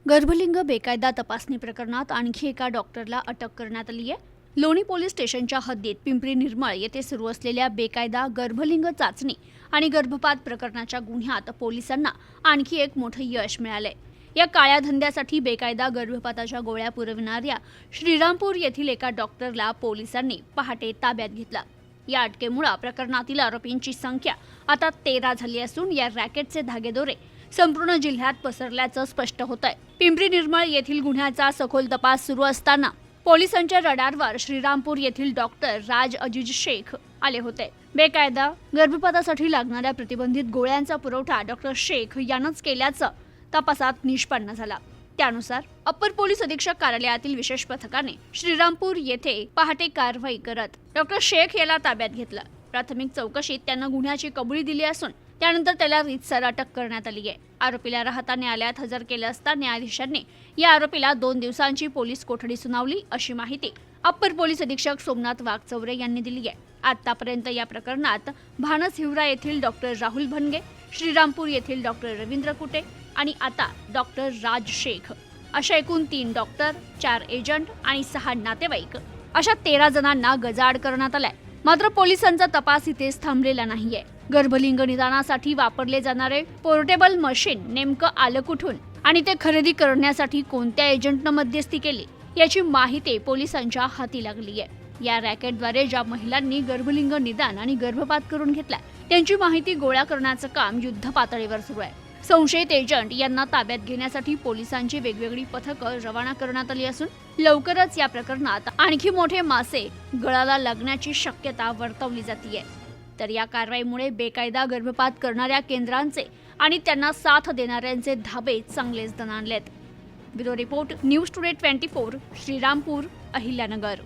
गर्भलिंग बेकायदा तपासणी प्रकरणात आणखी एका डॉक्टरला अटक करण्यात आली आहे. लोणी पोलीस स्टेशनच्या हद्दीत पिंपरी निर्मळ येथे सुरू असलेल्या बेकायदा गर्भलिंग चाचणी आणि गर्भपात प्रकरणाच्या गुन्ह्यात पोलिसांना आणखी एक मोठं यश मिळालंय. या काळ्या धंद्यासाठी बेकायदा गर्भपाताच्या गोळ्या पुरविणाऱ्या श्रीरामपूर येथील एका डॉक्टरला पोलिसांनी पहाटे ताब्यात घेतलं. या अटकेमुळे प्रकरणातील आरोपींची संख्या आता 13 झाली असून या रॅकेटचे धागेदोरे संपूर्ण जिल्ह्यात पसरल्याचं स्पष्ट होतंय. पिंपरी निर्मळ येथील गुन्ह्याचा सखोल तपास सुरू असताना पोलिसांच्या रडारवर श्रीरामपूर येथील डॉक्टर राज अजीज शेख आले होते. बेकायदा गर्भपातासाठी लागणाऱ्या प्रतिबंधित गोळ्यांचा पुरवठा डॉक्टर शेख यानंच केल्याचं तपासात निष्पन्न झाला. त्यानुसार अप्पर पोलीस अधीक्षक कार्यालयातील विशेष पथकाने श्रीरामपूर येथे पहाटे कारवाई करत डॉक्टर शेख याला ताब्यात घेतलं. प्राथमिक चौकशीत त्यानं गुन्ह्याची कबुली दिली असून त्यानंतर त्याला रीतसर अटक करण्यात आली आहे. आरोपीला राहता न्यायालयात हजर केलं असता न्यायाधीशांनी या आरोपीला 2 दिवसांची पोलीस कोठडी सुनावली, अशी माहिती अप्पर पोलीस अधीक्षक सोमनाथ वाघचौरे यांनी दिली आहे. आतापर्यंत या प्रकरणात भानस हिवरा येथील डॉक्टर राहुल भनगे, श्रीरामपूर येथील डॉक्टर रवींद्र कुटे आणि आता डॉक्टर राज शेख अशा एकूण 3 डॉक्टर, 4 एजंट आणि 6 नातेवाईक अशा 13 जणांना गजाआड करण्यात आलाय. मात्र पोलिसांचा तपास इथेच थांबलेला नाहीये. गर्भलिंग निदानासाठी वापरले जाणारे पोर्टेबल मशीन नेमकं आलं कुठून आणि ते खरेदी करण्यासाठी कोणत्या एजंटनं मध्यस्थी केली याची माहिती पोलिसांच्या हाती लागली आहे. या रॅकेटद्वारे ज्या महिलांनी गर्भलिंग निदान आणि गर्भपात करून घेतला त्यांची माहिती गोळा करण्याचं काम युद्ध पातळीवर सुरू आहे. संशयित एजंट यांना ताब्यात घेण्यासाठी पोलिसांची वेगवेगळी पथकं रवाना करण्यात आली असून लवकरच या प्रकरणात आणखी मोठे मासे गळाला लागण्याची शक्यता वर्तवली जाते. तर या कारवाईमुळे बेकायदा गर्भपात करणाऱ्या केंद्रांचे आणि त्यांना साथ देणाऱ्यांचे धाबे चांगलेच दणाणलेत. Bureau report, news today 24, Shrirampur, Ahilyanagar.